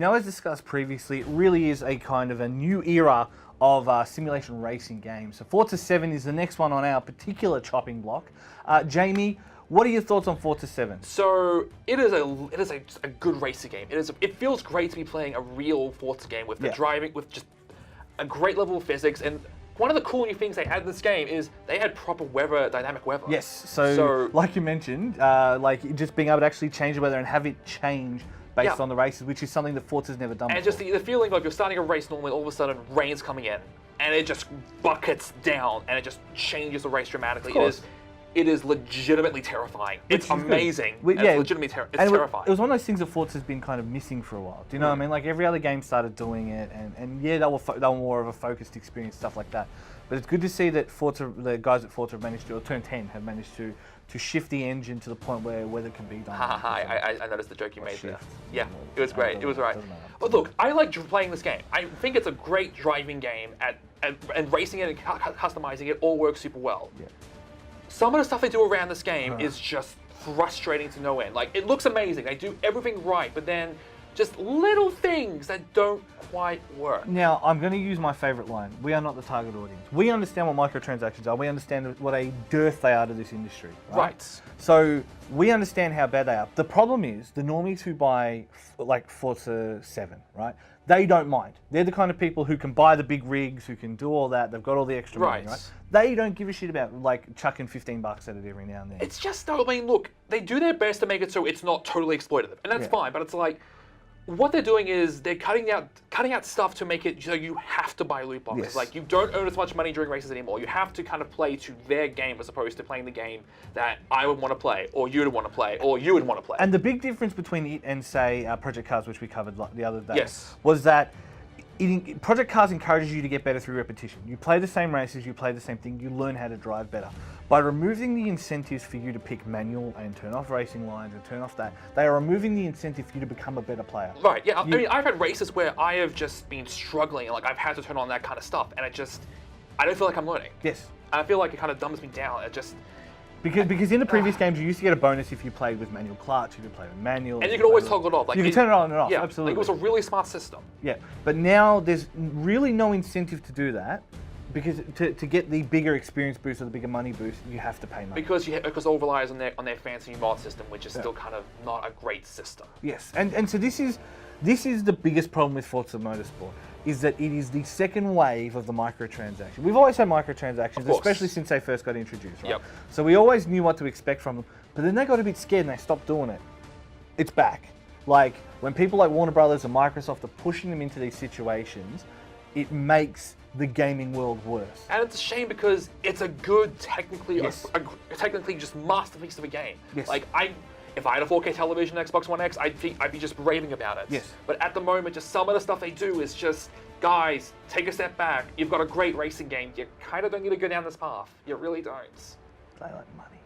Now, as discussed previously, it really is a kind of a new era of simulation racing games. So Forza 7 is the next one on our particular chopping block. Jamie, what are your thoughts on Forza 7? So it is a good racing game. It feels great to be playing a real Forza game with the driving, with just a great level of physics. And one of the cool new things they had in this game is they had proper dynamic weather. Yes. So like you mentioned, like just being able to actually change the weather and have it change based on the races, which is something that Forza's never done before. And just the feeling of you're starting a race normally, all of a sudden rain's coming in, and it just buckets down, and it just changes the race dramatically. It is legitimately terrifying. It's amazing. It's legitimately terrifying. It was one of those things that Forza's been kind of missing for a while. Do you know what I mean? Like every other game started doing it, and yeah, they were more of a focused experience, stuff like that. But it's good to see that the guys at Forza have managed to, or Turn 10 have managed to shift the engine to the point where weather can be done. I noticed the joke you made there. Yeah, it was great. It was right. But look, I like playing this game. I think it's a great driving game, and racing it and customizing it all works super well. Yeah. Some of the stuff they do around this game is just frustrating to no end. Like, it looks amazing. They do everything right, but then just little things that don't quite work. Now, I'm going to use my favorite line. We are not the target audience. We understand what microtransactions are. We understand what a dearth they are to this industry. Right. So we understand how bad they are. The problem is the normies who buy like Forza 7, right? They don't mind. They're the kind of people who can buy the big rigs, who can do all that. They've got all the extra money, right? They don't give a shit about like chucking $15 at it every now and then. It's just, I mean, look, they do their best to make it so it's not totally exploitative, and that's fine. But it's like, what they're doing is they're cutting out stuff to make it so you have to buy loot boxes. Yes. Like, you don't earn as much money during races anymore. You have to kind of play to their game as opposed to playing the game that I would want to play, or you'd want to play, or you would want to play. And the big difference between it and, say, Project Cars, which we covered the other day, was that Project Cars encourages you to get better through repetition. You play the same races, you play the same thing, you learn how to drive better. By removing the incentives for you to pick manual and turn off racing lines and turn off that, they are removing the incentive for you to become a better player. Right, yeah. I mean, I've had races where I have just been struggling, and like I've had to turn on that kind of stuff, and I don't feel like I'm learning. Yes. I feel like it kind of dumbs me down. Because in the previous games, you used to get a bonus if you played with manual clutch, you could play with manual. And you could always toggle it off. Like, you could turn it on and off, absolutely. Like, it was a really smart system. Yeah, but now there's really no incentive to do that, because to get the bigger experience boost or the bigger money boost, you have to pay money. Because all relies on their fancy mod system, which is still kind of not a great system. Yes, and so this is the biggest problem with Forza Motorsport, is that it is the second wave of the microtransaction. We've always had microtransactions, especially since they first got introduced, right? Yep. So we always knew what to expect from them, but then they got a bit scared and they stopped doing it. It's back. Like, when people like Warner Brothers and Microsoft are pushing them into these situations, it makes the gaming world worse. And it's a shame because it's a good, technically just masterpiece of a game. Yes. Like, if I had a 4K television, Xbox One X, I'd be just raving about it. Yes. But at the moment, just some of the stuff they do is just, guys, take a step back. You've got a great racing game. You kind of don't need to go down this path. You really don't. They like money.